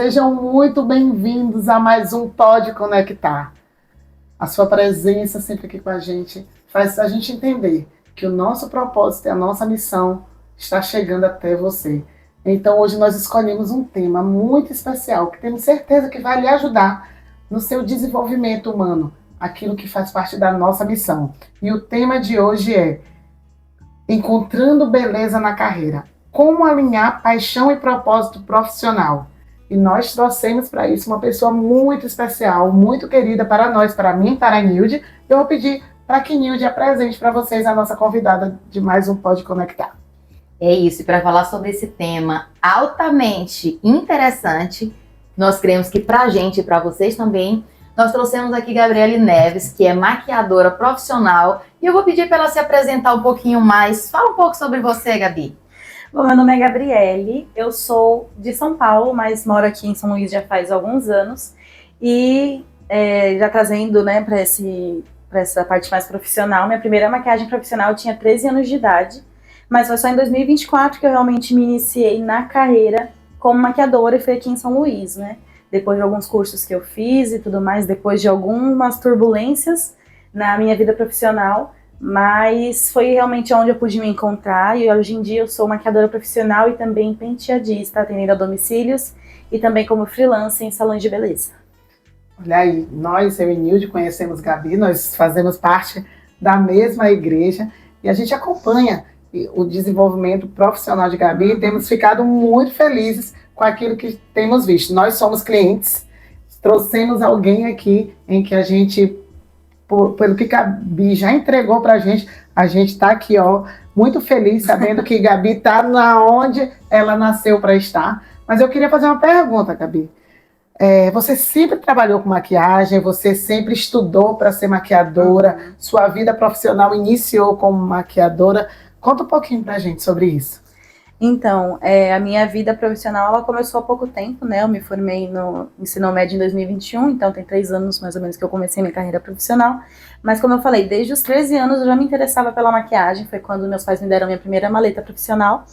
Sejam muito bem-vindos a mais um Pode Conectar. A sua presença sempre aqui com a gente faz a gente entender que o nosso propósito e a nossa missão está chegando até você. Então hoje nós escolhemos um tema muito especial, que temos certeza que vai lhe ajudar no seu desenvolvimento humano, aquilo que faz parte da nossa missão. E o tema de hoje é Encontrando Beleza na Carreira. Como alinhar paixão e propósito profissional. E nós trouxemos para isso uma pessoa muito especial, muito querida para nós, para mim, para a Nilde. Eu vou pedir para que Nilde apresente para vocês a nossa convidada de mais um Pode Conectar. É isso, e para falar sobre esse tema altamente interessante, nós cremos que para a gente e para vocês também, nós trouxemos aqui Gabriele Neves, que é maquiadora profissional, e eu vou pedir para ela se apresentar um pouquinho mais. Fala um pouco sobre você, Gabi. Bom, meu nome é Gabriele, eu sou de São Paulo, mas moro aqui em São Luís já faz alguns anos. E já trazendo, né, para essa parte mais profissional, minha primeira maquiagem profissional eu tinha 13 anos de idade, mas foi só em 2024 que eu realmente me iniciei na carreira como maquiadora e foi aqui em São Luís, né? Depois de alguns cursos que eu fiz e tudo mais, depois de algumas turbulências na minha vida profissional, mas foi realmente onde eu pude me encontrar e hoje em dia eu sou maquiadora profissional e também penteadista, atendendo a domicílios e também como freelancer em salões de beleza. Olha aí, eu e Nilde conhecemos Gabi, nós fazemos parte da mesma igreja e a gente acompanha o desenvolvimento profissional de Gabi e temos ficado muito felizes com aquilo que temos visto. Nós somos clientes, trouxemos alguém aqui em que a gente, pelo que Gabi já entregou pra gente, a gente tá aqui, ó, muito feliz sabendo que Gabi tá na onde ela nasceu para estar. Mas eu queria fazer uma pergunta, Gabi. Você sempre trabalhou com maquiagem, você sempre estudou para ser maquiadora, sua vida profissional iniciou como maquiadora. Conta um pouquinho pra gente sobre isso. Então, a minha vida profissional, ela começou há pouco tempo, né? Eu me formei no ensino médio em 2021, então tem 3 anos mais ou menos que eu comecei minha carreira profissional. Mas como eu falei, desde os 13 anos eu já me interessava pela maquiagem, foi quando meus pais me deram minha primeira maleta profissional.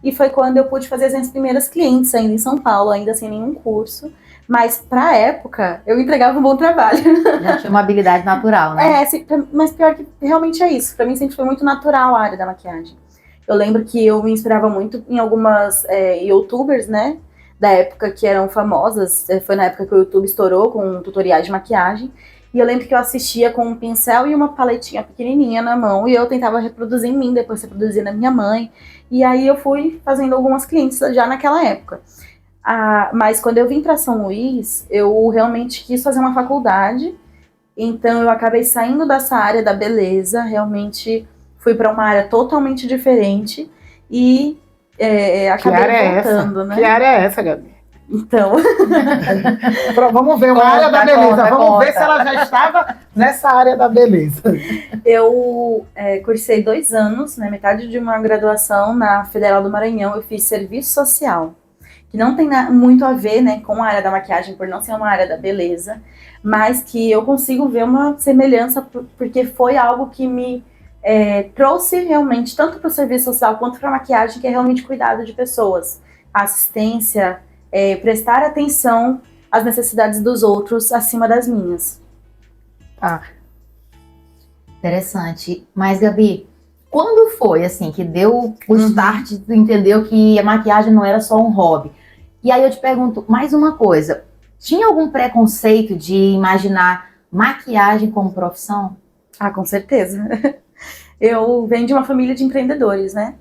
E foi quando eu pude fazer as minhas primeiras clientes ainda em São Paulo, ainda sem nenhum curso. Mas pra época, eu entregava um bom trabalho. Já tinha uma habilidade natural, né? Mas pior que realmente é isso. Pra mim sempre foi muito natural a área da maquiagem. Eu lembro que eu me inspirava muito em algumas youtubers, né, da época que eram famosas, foi na época que o YouTube estourou com tutoriais de maquiagem, e eu lembro que eu assistia com um pincel e uma paletinha pequenininha na mão, e eu tentava reproduzir em mim, depois reproduzir na minha mãe, e aí eu fui fazendo algumas clientes já naquela época. Mas quando eu vim para São Luís, eu realmente quis fazer uma faculdade, então eu acabei saindo dessa área da beleza, realmente fui para uma área totalmente diferente e acabei voltando, né? Que área é essa, Gabi? Então... Vamos ver uma área da beleza. Vamos ver se ela já estava nessa área da beleza. Eu cursei 2 anos, né, metade de uma graduação na Federal do Maranhão. Eu fiz serviço social, que não tem muito a ver, né, com a área da maquiagem, por não ser uma área da beleza, mas que eu consigo ver uma semelhança, porque foi algo que me trouxe realmente, tanto para o serviço social quanto para a maquiagem, que é realmente cuidado de pessoas, assistência, prestar atenção às necessidades dos outros acima das minhas. Interessante. Mas, Gabi, quando foi assim que deu o start, tu entendeu que a maquiagem não era só um hobby? E aí eu te pergunto mais uma coisa. Tinha algum preconceito de imaginar maquiagem como profissão? Com certeza. Eu venho de uma família de empreendedores, né?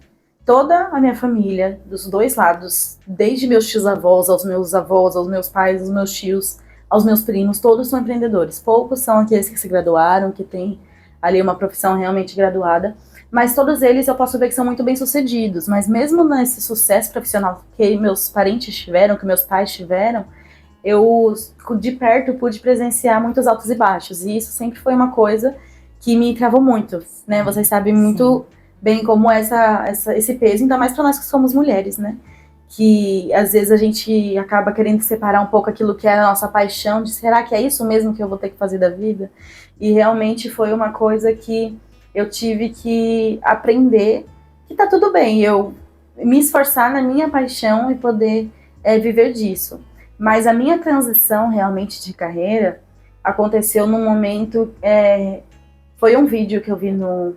Toda a minha família, dos 2 lados, desde meus tios-avós, aos meus avós, aos meus pais, aos meus tios, aos meus primos, todos são empreendedores. Poucos são aqueles que se graduaram, que têm ali uma profissão realmente graduada, mas todos eles eu posso ver que são muito bem-sucedidos. Mas mesmo nesse sucesso profissional que meus parentes tiveram, que meus pais tiveram, eu de perto pude presenciar muitos altos e baixos, e isso sempre foi uma coisa que me travou muito, né? Vocês sabem muito bem como esse peso, ainda mais para nós que somos mulheres, né? Que às vezes a gente acaba querendo separar um pouco aquilo que é a nossa paixão, de será que é isso mesmo que eu vou ter que fazer da vida? E realmente foi uma coisa que eu tive que aprender que tá tudo bem, eu me esforçar na minha paixão e poder viver disso. Mas a minha transição realmente de carreira aconteceu num momento, foi um vídeo que eu vi no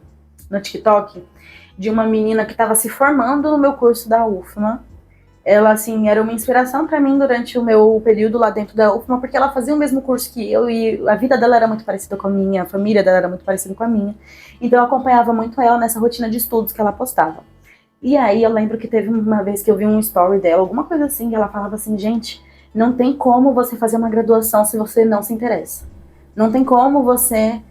TikTok de uma menina que estava se formando no meu curso da UFMA. Ela, assim, era uma inspiração para mim durante o meu período lá dentro da UFMA, porque ela fazia o mesmo curso que eu e a vida dela era muito parecida com a minha, a família dela era muito parecida com a minha. Então eu acompanhava muito ela nessa rotina de estudos que ela postava. E aí eu lembro que teve uma vez que eu vi um story dela, alguma coisa assim, que ela falava assim, gente, não tem como você fazer uma graduação se você não se interessa. Não tem como você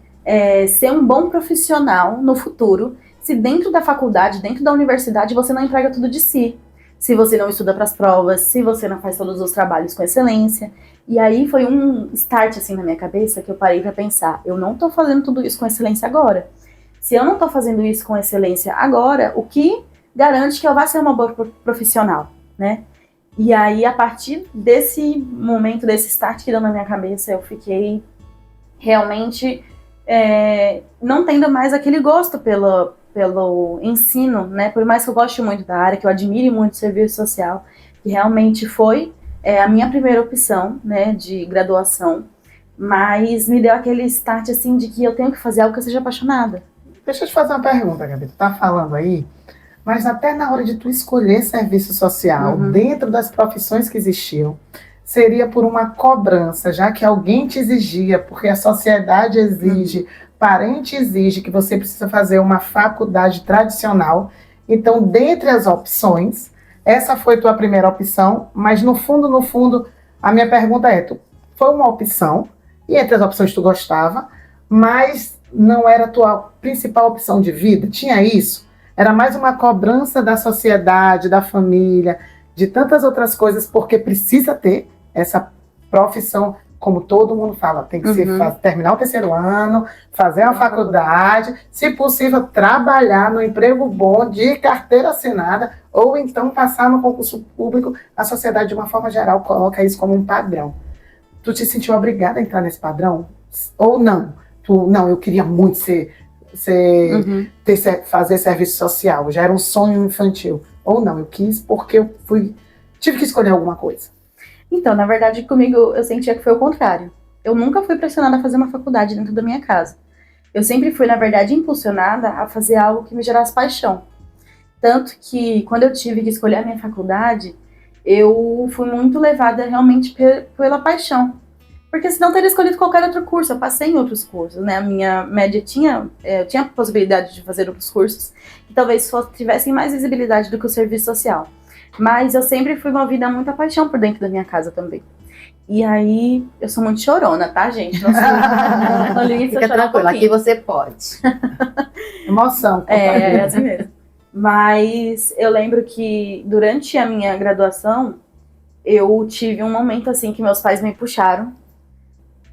ser um bom profissional no futuro se dentro da faculdade, dentro da universidade, você não entrega tudo de si. Se você não estuda para as provas, se você não faz todos os trabalhos com excelência. E aí foi um start assim na minha cabeça que eu parei para pensar, eu não tô fazendo tudo isso com excelência agora. Se eu não tô fazendo isso com excelência agora, o que garante que eu vá ser uma boa profissional, né? E aí, a partir desse momento, desse start que deu na minha cabeça, eu fiquei realmente não tendo mais aquele gosto pelo ensino, né? Por mais que eu goste muito da área, que eu admire muito o serviço social, que realmente foi a minha primeira opção, né, de graduação, mas me deu aquele start, assim, de que eu tenho que fazer algo que eu seja apaixonada. Deixa eu te fazer uma pergunta, Gabi. Tu tá falando aí, mas até na hora de tu escolher serviço social, dentro das profissões que existiam, seria por uma cobrança, já que alguém te exigia, porque a sociedade exige, parente exige que você precisa fazer uma faculdade tradicional. Então, dentre as opções, essa foi tua primeira opção, mas no fundo, a minha pergunta é, foi uma opção, e entre as opções tu gostava, mas não era a tua principal opção de vida? Tinha isso? Era mais uma cobrança da sociedade, da família, de tantas outras coisas, porque precisa ter essa profissão, como todo mundo fala, tem que terminar o terceiro ano, fazer uma faculdade, se possível trabalhar no emprego bom, de carteira assinada, ou então passar no concurso público. A sociedade, de uma forma geral, coloca isso como um padrão. Tu te sentiu obrigada a entrar nesse padrão? Ou não? Não, eu queria muito fazer serviço social, já era um sonho infantil. Ou não, eu quis porque eu tive que escolher alguma coisa. Então, na verdade, comigo eu sentia que foi o contrário. Eu nunca fui pressionada a fazer uma faculdade dentro da minha casa. Eu sempre fui, na verdade, impulsionada a fazer algo que me gerasse paixão. Tanto que, quando eu tive que escolher a minha faculdade, eu fui muito levada realmente pela paixão. Porque senão eu teria escolhido qualquer outro curso. Eu passei em outros cursos, né? A minha média eu tinha a possibilidade de fazer outros cursos que talvez tivessem mais visibilidade do que o serviço social. Mas eu sempre fui movida a muita paixão por dentro da minha casa também. E aí, eu sou muito chorona, tá, gente? Não sou... Fica tranquila, aqui você pode. Emoção. É assim mesmo. Mas eu lembro que durante a minha graduação, eu tive um momento assim que meus pais me puxaram.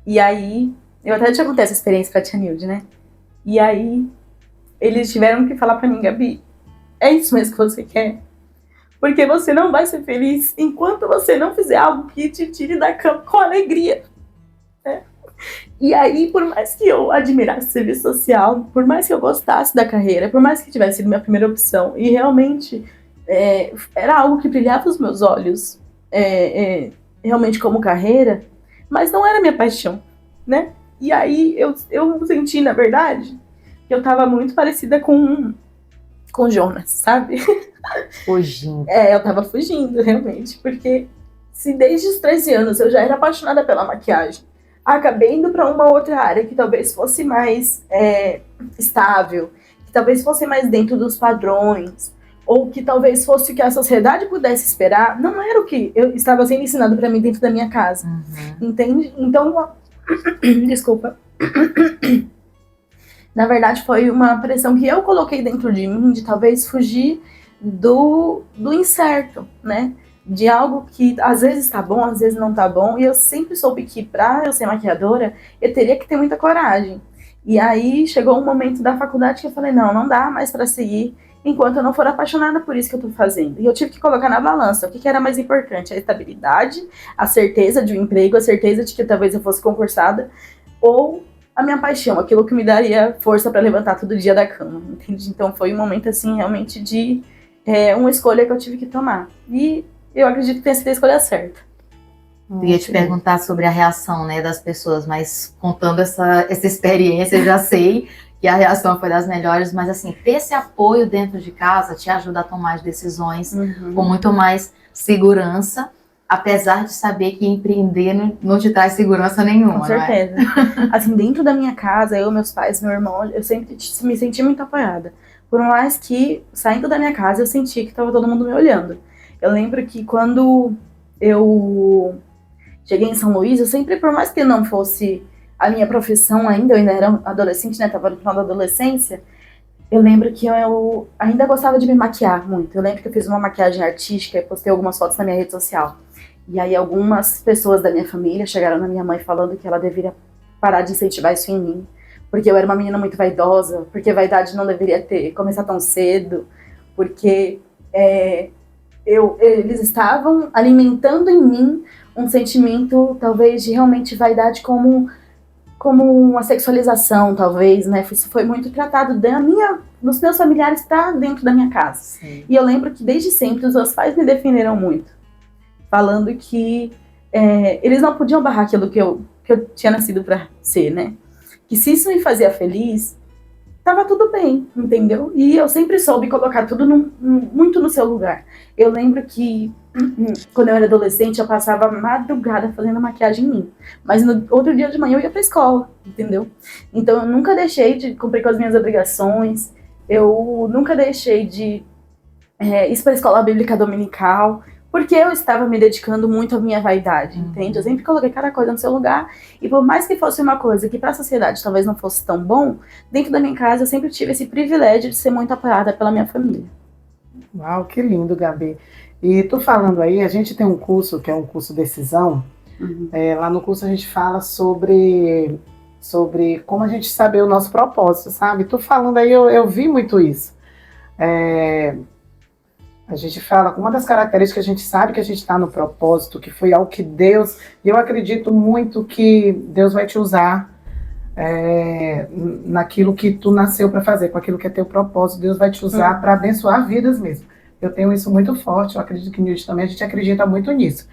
E aí, eu até te contei essa experiência pra tia Nilde, né? E aí, eles tiveram que falar pra mim, Gabi, é isso mesmo que você quer? Porque você não vai ser feliz enquanto você não fizer algo que te tire da cama com alegria. Né? E aí, por mais que eu admirasse o serviço social, por mais que eu gostasse da carreira, por mais que tivesse sido minha primeira opção, e realmente era algo que brilhava os meus olhos, realmente como carreira, mas não era minha paixão, né? E aí eu senti, na verdade, que eu tava muito parecida com Jonas, sabe? Fugindo. Eu tava fugindo, realmente, porque se desde os 13 anos eu já era apaixonada pela maquiagem, acabei indo pra uma outra área que talvez fosse mais estável, que talvez fosse mais dentro dos padrões, ou que talvez fosse o que a sociedade pudesse esperar, não era o que eu estava sendo ensinado pra mim dentro da minha casa. Entende? Então, desculpa. Na verdade, foi uma pressão que eu coloquei dentro de mim, de talvez fugir do incerto, né? De algo que às vezes tá bom, às vezes não tá bom. E eu sempre soube que pra eu ser maquiadora, eu teria que ter muita coragem. E aí chegou um momento da faculdade que eu falei, não dá mais pra seguir enquanto eu não for apaixonada por isso que eu tô fazendo. E eu tive que colocar na balança o que era mais importante, a estabilidade, a certeza de um emprego, a certeza de que talvez eu fosse concursada, ou a minha paixão, aquilo que me daria força para levantar todo dia da cama, entende? Então foi um momento, assim, realmente de uma escolha que eu tive que tomar. E eu acredito que tenha sido a escolha certa. Eu ia te perguntar sobre a reação, né, das pessoas, mas contando essa experiência, eu já sei que a reação foi das melhores, mas assim, ter esse apoio dentro de casa te ajuda a tomar as decisões com muito mais segurança, apesar de saber que empreender não te traz segurança nenhuma, Com certeza. Assim, dentro da minha casa, eu, meus pais, meu irmão, eu sempre me senti muito apoiada. Por mais que, saindo da minha casa, eu senti que estava todo mundo me olhando. Eu lembro que quando eu cheguei em São Luís, eu sempre, por mais que não fosse a minha profissão ainda, eu ainda era adolescente, né, tava no final da adolescência, eu lembro que eu ainda gostava de me maquiar muito. Eu lembro que eu fiz uma maquiagem artística e postei algumas fotos na minha rede social. E aí algumas pessoas da minha família chegaram na minha mãe falando que ela deveria parar de incentivar isso em mim, porque eu era uma menina muito vaidosa, porque vaidade não deveria começar tão cedo, porque eles estavam alimentando em mim um sentimento, talvez, de realmente vaidade como uma sexualização, talvez, né? Isso foi muito tratado dos meus familiares para dentro da minha casa. Sim. E eu lembro que desde sempre os meus pais me defenderam muito, falando que eles não podiam barrar aquilo que eu tinha nascido para ser, né? Que se isso me fazia feliz, tava tudo bem, entendeu? E eu sempre soube colocar tudo muito no seu lugar. Eu lembro que quando eu era adolescente, eu passava madrugada fazendo maquiagem em mim. Mas no outro dia de manhã eu ia pra escola, entendeu? Então eu nunca deixei de cumprir com as minhas obrigações, eu nunca deixei de ir pra escola bíblica dominical, porque eu estava me dedicando muito à minha vaidade, entende? Eu sempre coloquei cada coisa no seu lugar, e por mais que fosse uma coisa que para a sociedade talvez não fosse tão bom, dentro da minha casa eu sempre tive esse privilégio de ser muito apoiada pela minha família. Uau, que lindo, Gabi. E tu falando aí, a gente tem um curso, que é um curso Decisão. Lá no curso a gente fala sobre como a gente saber o nosso propósito, sabe? Tu falando aí, eu vi muito isso. A gente fala com uma das características que a gente sabe que a gente está no propósito, que foi algo que Deus, e eu acredito muito que Deus vai te usar naquilo que tu nasceu para fazer, com aquilo que é teu propósito, Deus vai te usar para abençoar vidas mesmo. Eu tenho isso muito forte, eu acredito que nisso também a gente acredita muito nisso.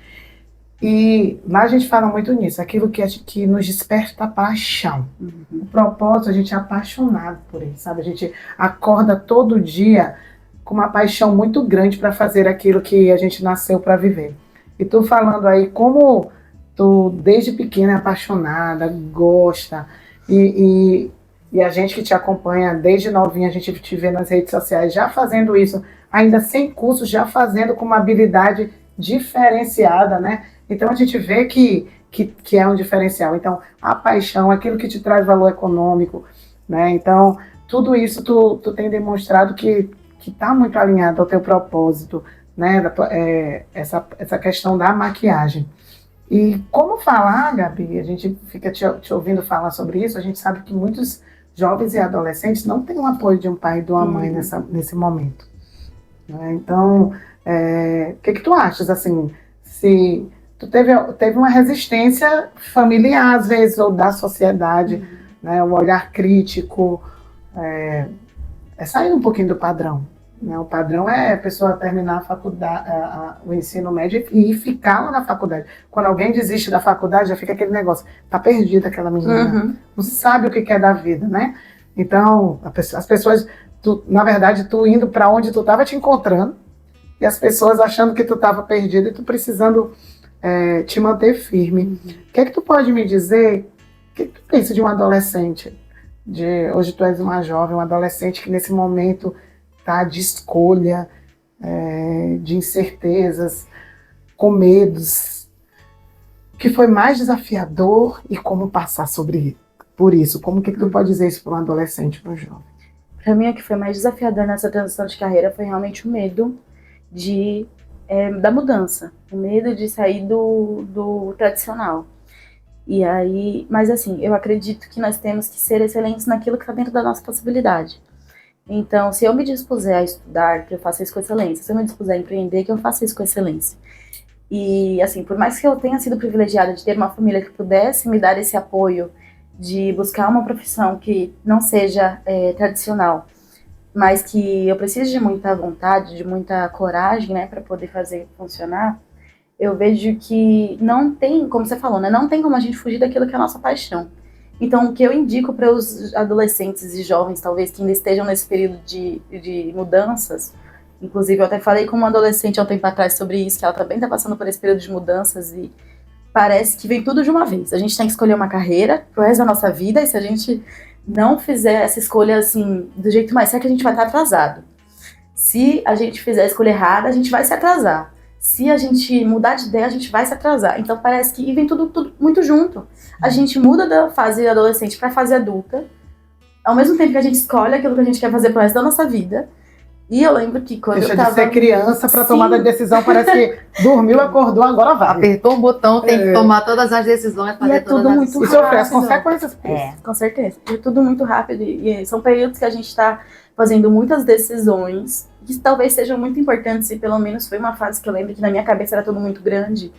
E lá a gente fala muito nisso, aquilo que nos desperta paixão. O propósito, a gente é apaixonado por ele, sabe? A gente acorda todo dia com uma paixão muito grande para fazer aquilo que a gente nasceu para viver. E tu falando aí como tu desde pequena é apaixonada, gosta, e a gente que te acompanha desde novinha, a gente te vê nas redes sociais já fazendo isso, ainda sem curso, já fazendo com uma habilidade diferenciada, né? Então a gente vê que é um diferencial. Então a paixão, aquilo que te traz valor econômico, né? Então tudo isso tu tem demonstrado que está muito alinhado ao teu propósito, né? Essa questão da maquiagem. E como falar, Gabi, a gente fica te ouvindo falar sobre isso, a gente sabe que muitos jovens e adolescentes não têm o apoio de um pai e de uma mãe nesse momento. Né? Então, o que tu achas, assim, se tu teve uma resistência familiar, às vezes, ou da sociedade, né? Um olhar crítico, sair um pouquinho do padrão. Né? O padrão é a pessoa terminar a faculdade, o ensino médio e ficar lá na faculdade. Quando alguém desiste da faculdade, já fica aquele negócio, tá perdida aquela menina, não sabe o que quer da vida, né? Então, as pessoas, na verdade, tu indo para onde tu estava te encontrando, e as pessoas achando que tu estava perdida e tu precisando te manter firme. O que é que tu pode me dizer? O que tu pensa de um adolescente? Hoje tu és uma jovem, um adolescente que nesse momento tá de escolha, de incertezas, com medos. O que foi mais desafiador e como passar por isso? Como que tu pode dizer isso para um adolescente, para um jovem? Para mim, o que foi mais desafiador nessa transição de carreira foi realmente o medo da mudança, o medo de sair do tradicional. E aí, mas assim, eu acredito que nós temos que ser excelentes naquilo que está dentro da nossa possibilidade. Então, se eu me dispuser a estudar, que eu faça isso com excelência. Se eu me dispuser a empreender, que eu faça isso com excelência. E, assim, por mais que eu tenha sido privilegiada de ter uma família que pudesse me dar esse apoio de buscar uma profissão que não seja tradicional, mas que eu preciso de muita vontade, de muita coragem, né, para poder fazer funcionar, eu vejo que não tem, como você falou, né? Não tem como a gente fugir daquilo que é a nossa paixão. Então, o que eu indico para os adolescentes e jovens, talvez, que ainda estejam nesse período de mudanças, inclusive eu até falei com uma adolescente há um tempo atrás sobre isso, que ela também está passando por esse período de mudanças e parece que vem tudo de uma vez. A gente tem que escolher uma carreira pro resto da nossa vida e se a gente não fizer essa escolha assim, do jeito mais certo, a gente vai estar atrasado. Se a gente fizer a escolha errada, a gente vai se atrasar. Se a gente mudar de ideia, a gente vai se atrasar. Então parece que vem tudo muito junto. A gente muda da fase adolescente para a fase adulta, ao mesmo tempo que a gente escolhe aquilo que a gente quer fazer pro resto da nossa vida. E eu lembro que quando Deixa eu tava... de ser criança para tomar a decisão, parece que dormiu, acordou, agora vai. Apertou um botão, tem que tomar todas as decisões, fazer E é tudo todas muito E sofrer as consequências. Com certeza. É tudo muito rápido e são períodos que a gente está fazendo muitas decisões que talvez sejam muito importantes e pelo menos foi uma fase que eu lembro que na minha cabeça era tudo muito grande.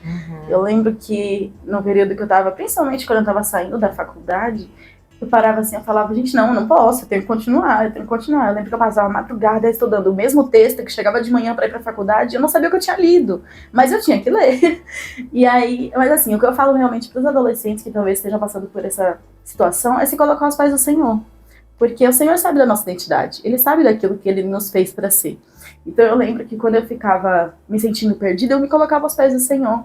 Eu lembro que no período que eu estava, principalmente quando eu estava saindo da faculdade, eu parava assim, eu falava, gente, não posso, eu tenho que continuar. Eu lembro que eu passava a madrugada estudando o mesmo texto que chegava de manhã para ir para a faculdade, eu não sabia o que eu tinha lido, mas eu tinha que ler. E aí, mas assim, o que eu falo realmente para os adolescentes que talvez estejam passando por essa situação é se colocar aos pés do Senhor. Porque o Senhor sabe da nossa identidade, Ele sabe daquilo que Ele nos fez para ser. Então eu lembro que quando eu ficava me sentindo perdida, eu me colocava aos pés do Senhor.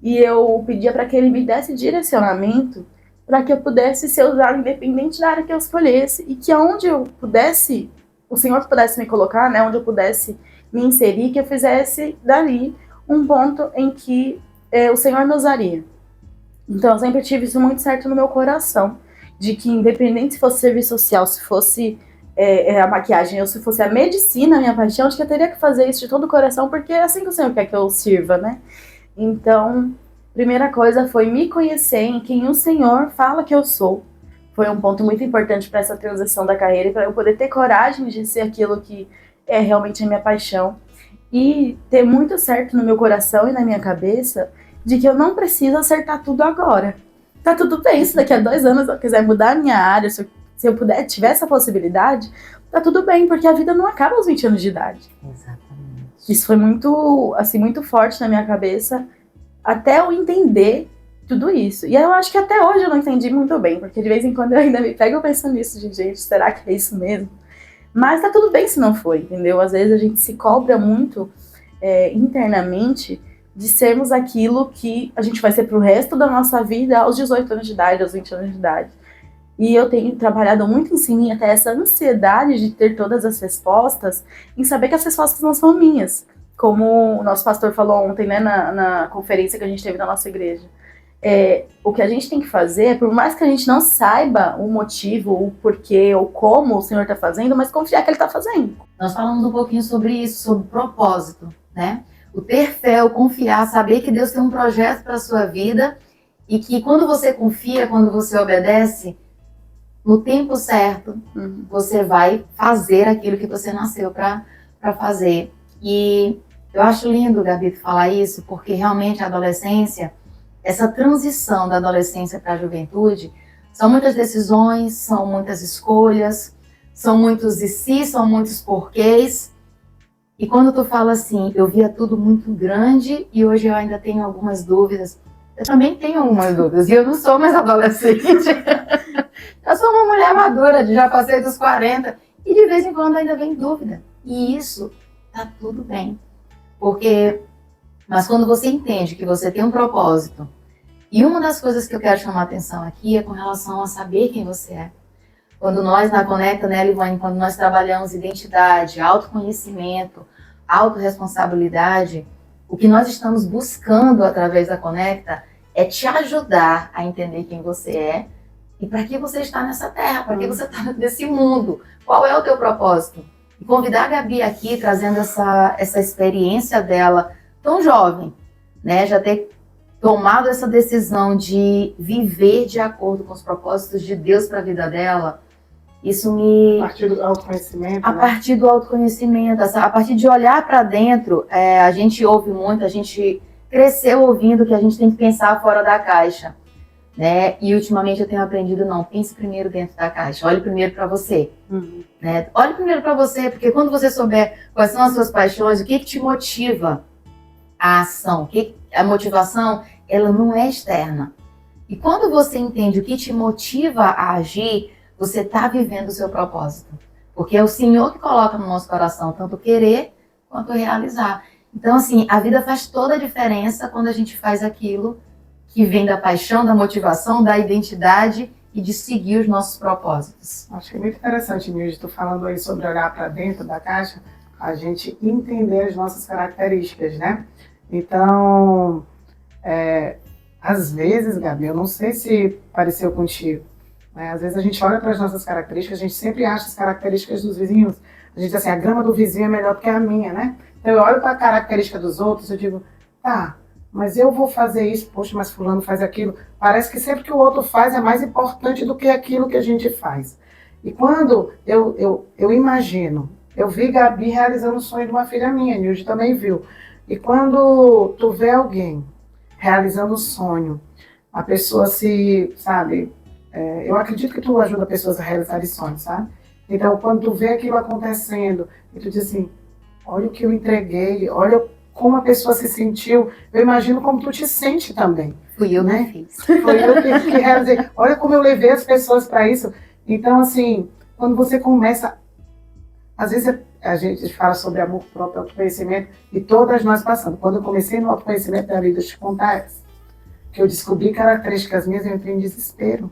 E eu pedia para que Ele me desse direcionamento para que eu pudesse ser usado independente da área que eu escolhesse. E que aonde eu pudesse, o Senhor pudesse me colocar, né, onde eu pudesse me inserir, que eu fizesse dali um ponto em que o Senhor me usaria. Então eu sempre tive isso muito certo no meu coração. De que independente se fosse serviço social, se fosse a maquiagem ou se fosse a medicina, a minha paixão, acho que eu teria que fazer isso de todo o coração, porque é assim que o Senhor quer que eu sirva, né? Então, primeira coisa foi me conhecer em quem o Senhor fala que eu sou. Foi um ponto muito importante para essa transição da carreira e para eu poder ter coragem de ser aquilo que é realmente a minha paixão. E ter muito certo no meu coração e na minha cabeça de que eu não preciso acertar tudo agora. Tá tudo bem, se daqui a 2 anos eu quiser mudar a minha área, se eu puder, tiver essa possibilidade, tá tudo bem, porque a vida não acaba aos 20 anos de idade. Exatamente. Isso foi muito, assim, muito forte na minha cabeça, até eu entender tudo isso. E eu acho que até hoje eu não entendi muito bem, porque de vez em quando eu ainda me pego pensando nisso, de gente, será que é isso mesmo? Mas tá tudo bem se não for, entendeu? Às vezes a gente se cobra muito internamente de sermos aquilo que a gente vai ser pro resto da nossa vida aos 18 anos de idade, aos 20 anos de idade. E eu tenho trabalhado muito em mim até essa ansiedade de ter todas as respostas, em saber que as respostas não são minhas. Como o nosso pastor falou ontem, né, na conferência que a gente teve na nossa igreja. O que a gente tem que fazer, por mais que a gente não saiba o motivo, o porquê, ou como o Senhor está fazendo, mas confiar que Ele está fazendo. Nós falamos um pouquinho sobre isso, sobre propósito, né? O ter fé, o confiar, saber que Deus tem um projeto para a sua vida e que quando você confia, quando você obedece, no tempo certo, você vai fazer aquilo que você nasceu para fazer. E eu acho lindo, Gabi, falar isso, porque realmente a adolescência, essa transição da adolescência para a juventude, são muitas decisões, são muitas escolhas, são muitos e se, são muitos porquês. E quando tu fala assim, eu via tudo muito grande e hoje eu ainda tenho algumas dúvidas. Eu também tenho algumas dúvidas e eu não sou mais adolescente. Eu sou uma mulher madura, já passei dos 40 e de vez em quando ainda vem dúvida. E isso tá tudo bem. Mas quando você entende que você tem um propósito, e uma das coisas que eu quero chamar a atenção aqui é com relação a saber quem você é. Quando nós na Conecta, né, Livane, quando nós trabalhamos identidade, autoconhecimento, autorresponsabilidade, o que nós estamos buscando através da Conecta é te ajudar a entender quem você é e para que você está nessa terra, para que você está nesse mundo, qual é o teu propósito. E convidar a Gabi aqui, trazendo essa experiência dela, tão jovem, né, já ter tomado essa decisão de viver de acordo com os propósitos de Deus para a vida dela, isso me... A partir do autoconhecimento, A partir do autoconhecimento, a partir de olhar para dentro, a gente ouve muito, a gente cresceu ouvindo que a gente tem que pensar fora da caixa, né? E ultimamente eu tenho aprendido, não, pense primeiro dentro da caixa, olhe primeiro para você, né? Olhe primeiro para você, porque quando você souber quais são as suas paixões, o que te motiva a ação. A motivação, ela não é externa. E quando você entende o que te motiva a agir, você está vivendo o seu propósito. Porque é o Senhor que coloca no nosso coração tanto querer quanto realizar. Então, assim, a vida faz toda a diferença quando a gente faz aquilo que vem da paixão, da motivação, da identidade e de seguir os nossos propósitos. Achei muito interessante, Nilde, tu falando aí sobre olhar para dentro da caixa, a gente entender as nossas características, né? Então, às vezes, Gabi, eu não sei se pareceu contigo, né? Às vezes a gente olha para as nossas características, a gente sempre acha as características dos vizinhos. A gente diz assim, a grama do vizinho é melhor do que a minha, né? Então eu olho para a característica dos outros e digo, tá, mas eu vou fazer isso, poxa, mas fulano faz aquilo. Parece que sempre que o outro faz é mais importante do que aquilo que a gente faz. E quando eu imagino, eu vi Gabi realizando o sonho de uma filha minha, Nilde também viu. E quando tu vê alguém realizando o sonho, a pessoa sabe, eu acredito que tu ajuda pessoas a realizarem sonhos, sabe? Então, quando tu vê aquilo acontecendo, e tu diz assim, olha o que eu entreguei, olha como a pessoa se sentiu, eu imagino como tu te sente também. Fui eu, né? Que fiz. Foi eu que realizei. Olha como eu levei as pessoas para isso. Então, assim, quando você começa... Às vezes a gente fala sobre amor próprio, autoconhecimento, e todas nós passamos. Quando eu comecei no autoconhecimento da vida, deixa eu te contar que eu descobri características minhas, eu entrei em desespero.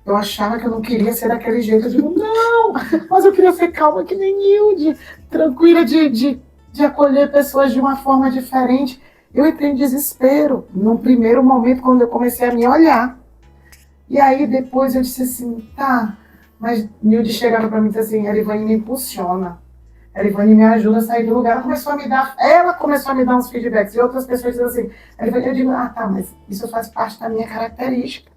Eu achava que eu não queria ser daquele jeito. Eu digo, não, mas eu queria ser calma que nem Nilde, tranquila de acolher pessoas de uma forma diferente. Eu entrei em desespero, num primeiro momento, quando eu comecei a me olhar. E aí depois eu disse assim, tá, mas Nilde chegava para mim e disse assim, Elivane me impulsiona, Elivane me ajuda a sair do lugar. Ela começou a me dar uns feedbacks, e outras pessoas dizem assim, Elivane, eu digo, tá, mas isso faz parte da minha característica.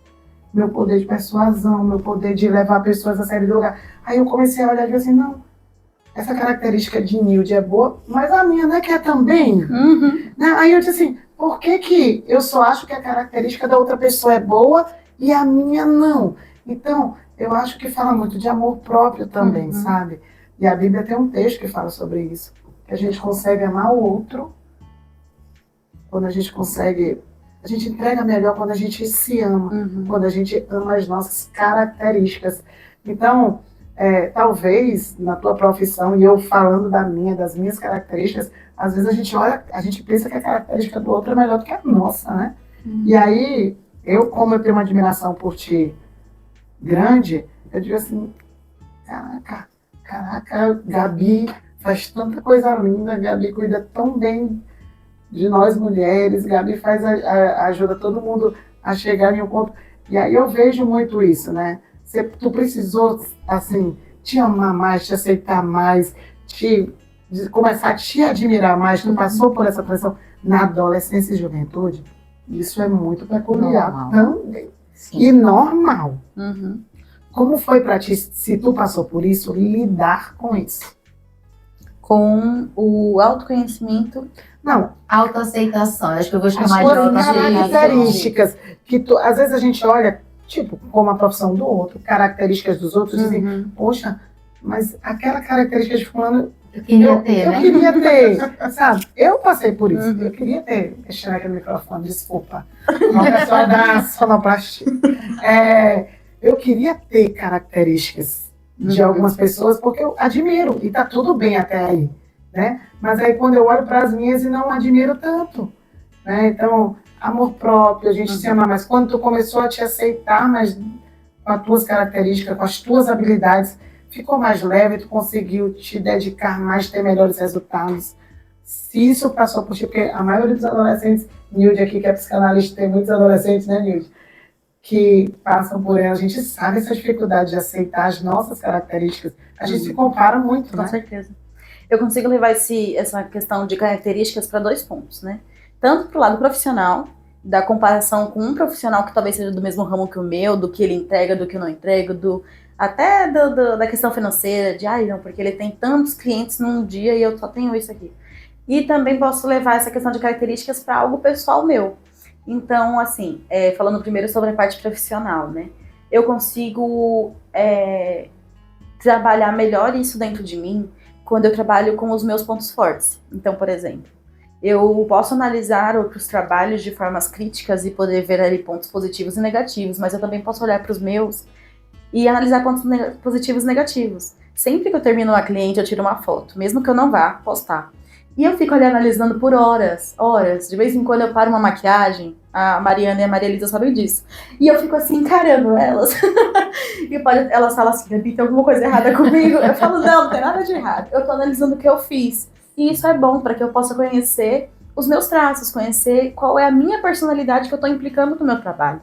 Meu poder de persuasão, meu poder de levar pessoas a sair do lugar. Aí eu comecei a olhar e dizer assim, não, essa característica de Nilde é boa, mas a minha não é que é também. Uhum. Né? Aí eu disse assim, por que eu só acho que a característica da outra pessoa é boa e a minha não? Então, eu acho que fala muito de amor próprio também, sabe? E a Bíblia tem um texto que fala sobre isso. Que a gente consegue amar o outro quando a gente consegue... A gente entrega melhor quando a gente se ama, quando a gente ama as nossas características. Então, talvez na tua profissão, e eu falando das minhas características, às vezes a gente olha, a gente pensa que a característica do outro é melhor do que a nossa, né? E aí, como eu tenho uma admiração por ti grande, eu digo assim, caraca, Gabi faz tanta coisa linda, Gabi cuida tão bem de nós mulheres, Gabi ajuda todo mundo a chegar em um ponto. E aí eu vejo muito isso, né? Tu precisou, assim, te amar mais, te aceitar mais, começar a te admirar mais, tu passou por essa pressão na adolescência e juventude. Isso é muito peculiar também. Sim. E normal. Como foi para ti, se tu passou por isso, lidar com isso? Com o autoconhecimento. Não, autoaceitação. Acho que eu vou chamar de autoaceitação. Características que às vezes a gente olha, tipo, como a profissão do outro, características dos outros, dizem, poxa, mas aquela característica de fulano eu queria ter, sabe? Eu passei por isso, eu queria ter. Deixa eu aqui no microfone, desculpa. Uma pessoa da sonoplastia. Eu queria ter características de algumas pessoas, porque eu admiro, e tá tudo bem até aí, né? Mas aí quando eu olho para as minhas e não admiro tanto, né? Então, amor próprio, a gente se ama mais. Quando tu começou a te aceitar mais com as tuas características, com as tuas habilidades, ficou mais leve, tu conseguiu te dedicar mais, ter melhores resultados. Se isso passou por ti, porque a maioria dos adolescentes, Nilde aqui que é psicanalista, tem muitos adolescentes, né, Nilde, que passam por ela, a gente sabe essa dificuldade de aceitar as nossas características. A gente se compara muito, né? Com certeza. Eu consigo levar essa questão de características para 2 pontos, né? Tanto para o lado profissional, da comparação com um profissional que talvez seja do mesmo ramo que o meu, do que ele entrega, do que eu não entrego, até da questão financeira, de, não, porque ele tem tantos clientes num dia e eu só tenho isso aqui. E também posso levar essa questão de características para algo pessoal meu. Então, assim, falando primeiro sobre a parte profissional, né? Eu consigo trabalhar melhor isso dentro de mim quando eu trabalho com os meus pontos fortes. Então, por exemplo, Eu posso analisar outros trabalhos de formas críticas e poder ver ali pontos positivos e negativos, mas eu também posso olhar para os meus e analisar pontos positivos e negativos. Sempre que eu termino uma cliente, eu tiro uma foto, mesmo que eu não vá postar. E eu fico ali analisando por horas, horas. De vez em quando eu paro uma maquiagem, a Mariana e a Maria Elisa sabem disso. E eu fico assim, encarando elas. E elas falam assim, Gabi, tem alguma coisa errada comigo? Eu falo, não tem nada de errado. Eu tô analisando o que eu fiz. E isso é bom para que eu possa conhecer os meus traços, conhecer qual é a minha personalidade que eu tô implicando no meu trabalho.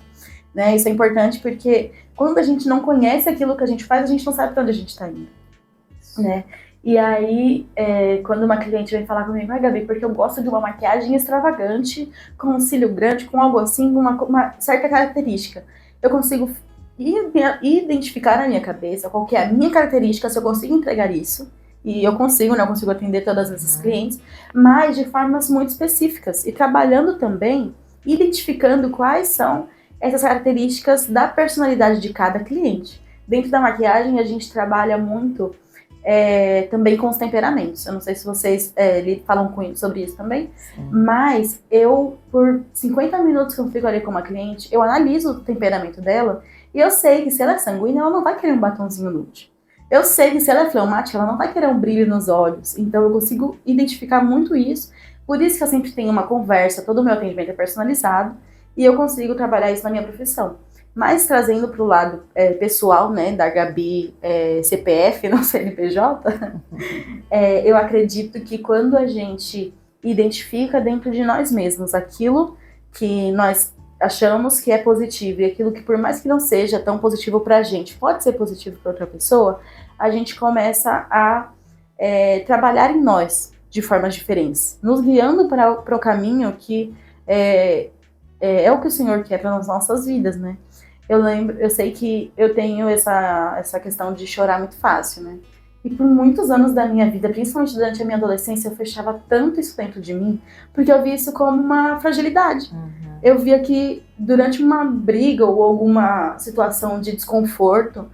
Né? Isso é importante porque quando a gente não conhece aquilo que a gente faz, a gente não sabe para onde a gente tá indo. Né? E aí, quando uma cliente vem falar comigo, Gabi, porque eu gosto de uma maquiagem extravagante, com um cílio grande, com algo assim, uma certa característica. Eu consigo identificar na minha cabeça qual que é a minha característica, se eu consigo entregar isso. E eu consigo, né? Eu consigo atender todas essas clientes, mas de formas muito específicas. E trabalhando também, identificando quais são essas características da personalidade de cada cliente. Dentro da maquiagem, a gente trabalha muito também com os temperamentos. Eu não sei se vocês falam sobre isso também, sim. Mas eu, por 50 minutos que eu fico ali com uma cliente, eu analiso o temperamento dela e eu sei que se ela é sanguínea, ela não vai querer um batonzinho nude. Eu sei que se ela é fleumática, ela não vai querer um brilho nos olhos. Então eu consigo identificar muito isso. Por isso que eu sempre tenho uma conversa, todo o meu atendimento é personalizado e eu consigo trabalhar isso na minha profissão. Mas trazendo para o lado pessoal, né, da Gabi CPF, não CNPJ, eu acredito que quando a gente identifica dentro de nós mesmos aquilo que nós achamos que é positivo e aquilo que, por mais que não seja tão positivo para a gente, pode ser positivo para outra pessoa, a gente começa a trabalhar em nós de formas diferentes, nos guiando para o caminho que é o que o Senhor quer para as nossas vidas, né? Eu sei que eu tenho essa questão de chorar muito fácil, né? E por muitos anos da minha vida, principalmente durante a minha adolescência, eu fechava tanto isso dentro de mim, porque eu via isso como uma fragilidade. Uhum. Eu via que durante uma briga ou alguma situação de desconforto,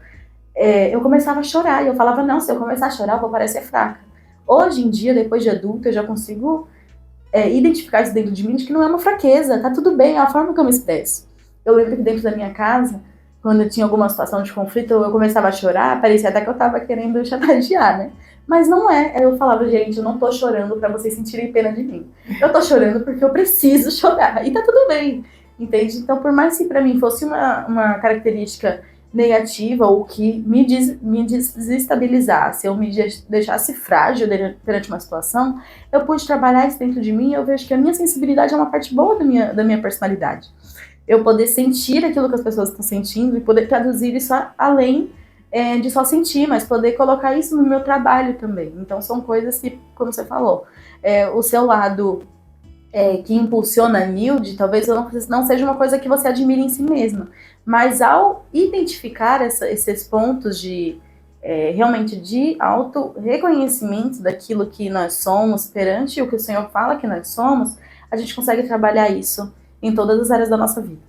eu começava a chorar. E eu falava, não, se eu começar a chorar, eu vou parecer fraca. Hoje em dia, depois de adulta, eu já consigo identificar isso dentro de mim, de que não é uma fraqueza, tá tudo bem, é a forma que eu me expresso. Eu lembro que dentro da minha casa, quando eu tinha alguma situação de conflito, eu começava a chorar, parecia até que eu tava querendo chantagear, né? Mas não é. Eu falava, gente, eu não tô chorando pra vocês sentirem pena de mim. Eu tô chorando porque eu preciso chorar. E tá tudo bem, entende? Então, por mais que pra mim fosse uma característica negativa ou que me desestabilizasse, ou me deixasse frágil perante uma situação, eu pude trabalhar isso dentro de mim e eu vejo que a minha sensibilidade é uma parte boa da minha personalidade. Eu poder sentir aquilo que as pessoas estão sentindo e poder traduzir isso além de só sentir, mas poder colocar isso no meu trabalho também. Então são coisas que, como você falou, o seu lado que impulsiona a Nilde, talvez não seja uma coisa que você admire em si mesma, mas ao identificar esses pontos de realmente de auto-reconhecimento daquilo que nós somos perante o que o Senhor fala que nós somos, a gente consegue trabalhar isso em todas as áreas da nossa vida.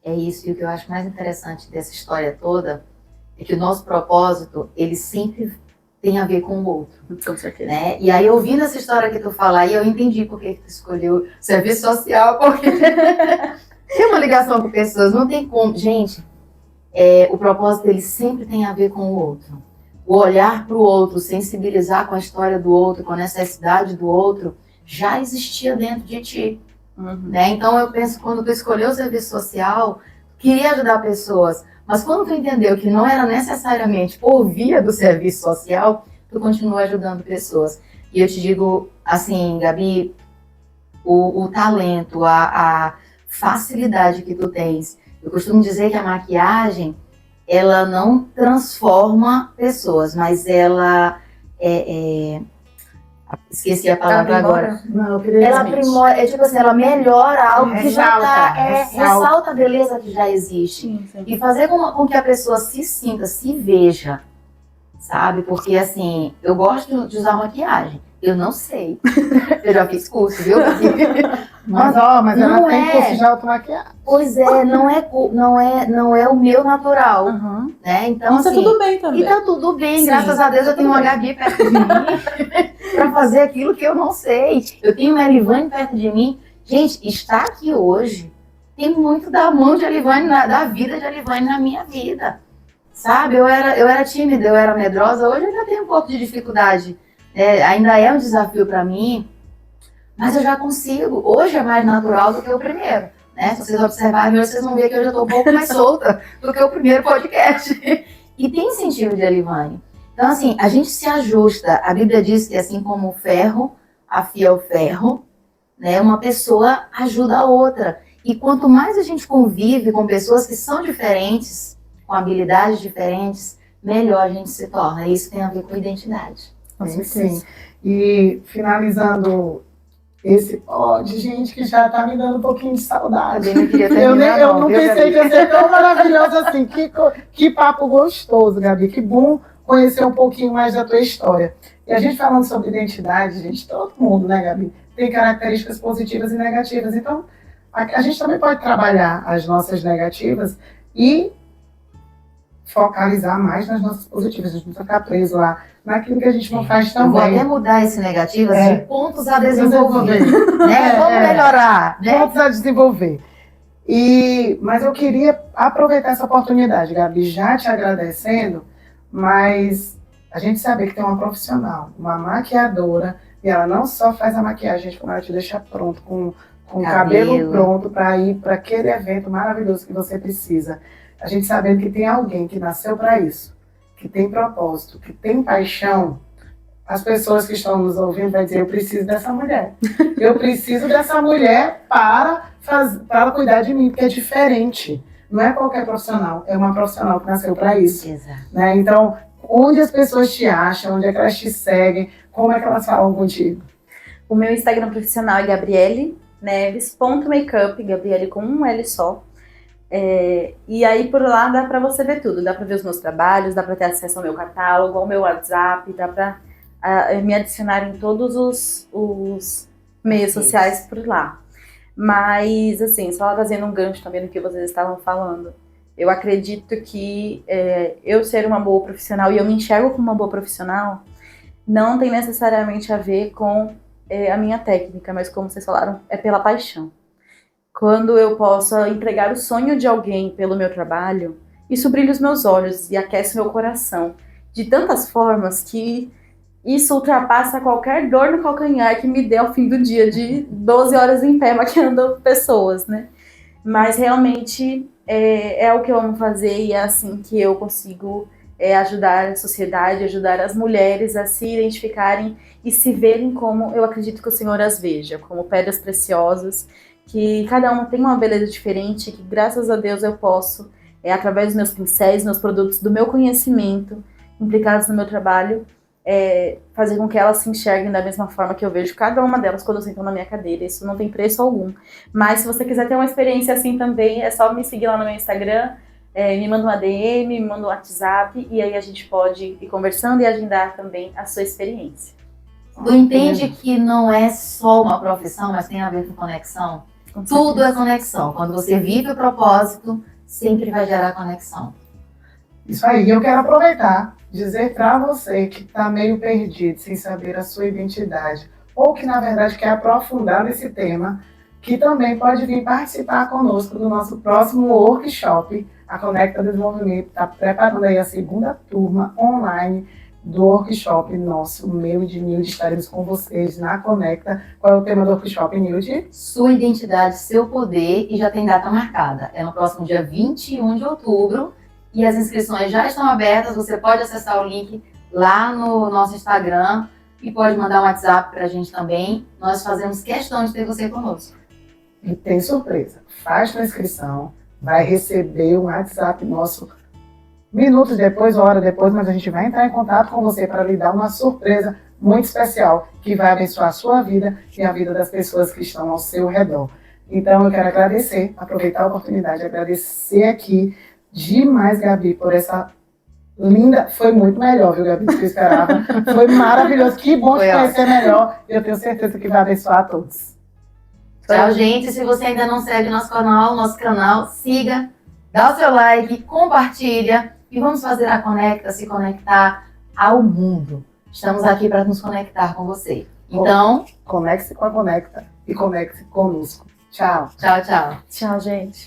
É isso, e o que eu acho mais interessante dessa história toda é que o nosso propósito, ele sempre tem a ver com o outro. Com certeza. Né? E aí, ouvindo essa história que tu falar, eu entendi por que tu escolheu serviço social, porque tem uma ligação com pessoas, não tem como. Gente, o propósito, ele sempre tem a ver com o outro. O olhar para o outro, sensibilizar com a história do outro, com a necessidade do outro, já existia dentro de ti. Uhum. Né? Então eu penso, quando tu escolheu o serviço social, queria ajudar pessoas, mas quando tu entendeu que não era necessariamente por via do serviço social, tu continua ajudando pessoas. E eu te digo assim, Gabi, o talento, a facilidade que tu tens. Eu costumo dizer que a maquiagem, ela não transforma pessoas, mas ela esqueci a palavra agora. Não, ela aprimora, tipo assim, ela melhora algo que já tá, ressalta a beleza que já existe. Sim. E fazer com que a pessoa se sinta, se veja, sabe? Porque assim, eu gosto de usar maquiagem. Eu não sei. Eu já fiz curso, viu? Mas ela tem curso de automaquiagem. Pois é, não é o meu natural. Uhum. Né? Então, tá tudo bem também. E tá tudo bem, sim, graças a Deus eu tenho uma Gabi perto de mim. para fazer aquilo que eu não sei. Eu tenho uma Elivane perto de mim. Gente, estar aqui hoje tem muito da mão de Elivane, da vida de Elivane na minha vida. Sabe, eu era tímida, eu era medrosa, hoje eu já tenho um pouco de dificuldade. Ainda é um desafio para mim, mas eu já consigo. Hoje é mais natural do que o primeiro. Né? Se vocês observarem, hoje vocês vão ver que eu já estou um pouco mais solta do que o primeiro podcast. E tem incentivo de Elivane. Então, assim, a gente se ajusta. A Bíblia diz que assim como o ferro afia o ferro, né, uma pessoa ajuda a outra. E quanto mais a gente convive com pessoas que são diferentes, com habilidades diferentes, melhor a gente se torna. Isso tem a ver com identidade. Sim. E finalizando esse pod, gente, que já tá me dando um pouquinho de saudade. Eu não pensei que ia ser tão maravilhoso assim. Que papo gostoso, Gabi. Que bom conhecer um pouquinho mais da tua história. E a gente falando sobre identidade, gente, todo mundo, né, Gabi, tem características positivas e negativas. Então, a gente também pode trabalhar as nossas negativas e focalizar mais nas nossas positivas. A gente não ficar preso lá naquilo que a gente não faz tão bem. Vou até mudar esse negativo de pontos a desenvolver. Né? Vamos melhorar. Né? Pontos a desenvolver. Mas eu queria aproveitar essa oportunidade, Gabi, já te agradecendo, mas a gente sabe que tem uma profissional, uma maquiadora, e ela não só faz a maquiagem, como ela te deixa pronto, com o cabelo pronto para ir para aquele evento maravilhoso que você precisa. A gente sabendo que tem alguém que nasceu para isso, que tem propósito, que tem paixão, as pessoas que estão nos ouvindo vão dizer, eu preciso dessa mulher. Eu preciso dessa mulher para cuidar de mim, porque é diferente. Não é qualquer profissional, é uma profissional que nasceu para isso. Exato. Né? Então, onde as pessoas te acham, onde é que elas te seguem, como é que elas falam contigo? O meu Instagram profissional é gabrieleneves.makeup, Gabriele com um L só. E aí por lá dá pra você ver tudo, dá pra ver os meus trabalhos, dá pra ter acesso ao meu catálogo, ao meu WhatsApp, dá pra me adicionar em todos os meios sociais por lá. Mas assim, só fazendo um gancho também no que vocês estavam falando, eu acredito que eu ser uma boa profissional e eu me enxergo como uma boa profissional não tem necessariamente a ver com a minha técnica, mas como vocês falaram, é pela paixão. Quando eu posso entregar o sonho de alguém pelo meu trabalho, isso brilha os meus olhos e aquece meu coração de tantas formas que isso ultrapassa qualquer dor no calcanhar que me dê ao fim do dia de 12 horas em pé maquiando pessoas, né? Mas realmente é o que eu amo fazer e é assim que eu consigo ajudar a sociedade, ajudar as mulheres a se identificarem e se verem como eu acredito que o Senhor as veja, como pedras preciosas, que cada uma tem uma beleza diferente, que graças a Deus eu posso, através dos meus pincéis, meus produtos, do meu conhecimento, implicados no meu trabalho, fazer com que elas se enxerguem da mesma forma que eu vejo cada uma delas quando eu sento na minha cadeira. Isso não tem preço algum. Mas se você quiser ter uma experiência assim também, é só me seguir lá no meu Instagram, me manda uma DM, me manda um WhatsApp, e aí a gente pode ir conversando e agendar também a sua experiência. Tu entende que não é só uma profissão, mas tem a ver com conexão? Tudo é conexão. Quando você vive o propósito, sempre vai gerar conexão. Isso aí, eu quero aproveitar, dizer para você que está meio perdido, sem saber a sua identidade, ou que na verdade quer aprofundar nesse tema, que também pode vir participar conosco do nosso próximo workshop. A Conecta Desenvolvimento está preparando aí a segunda turma online do workshop nosso, meu e de Nilde. Estaremos com vocês na Conecta. Qual é o tema do workshop, Nilde? Sua identidade, seu poder, e já tem data marcada. É no próximo dia 21 de outubro e as inscrições já estão abertas. Você pode acessar o link lá no nosso Instagram e pode mandar um WhatsApp para a gente também. Nós fazemos questão de ter você conosco. E tem surpresa. Faz sua inscrição, vai receber um WhatsApp nosso minutos depois, hora depois, mas a gente vai entrar em contato com você para lhe dar uma surpresa muito especial que vai abençoar a sua vida e a vida das pessoas que estão ao seu redor. Então eu quero agradecer, aproveitar a oportunidade, agradecer aqui demais, Gabi, por essa linda... Foi muito melhor, viu, Gabi, do que eu esperava. Foi maravilhoso. Que bom te conhecer melhor. Eu tenho certeza que vai abençoar a todos. Tchau, gente. Se você ainda não segue nosso canal, siga, dá o seu like, compartilha e vamos fazer a Conecta se conectar ao mundo. Estamos aqui para nos conectar com você. Então, Conecte-se com a Conecta e conecte-se conosco. Tchau. tchau, tchau. Tchau, gente.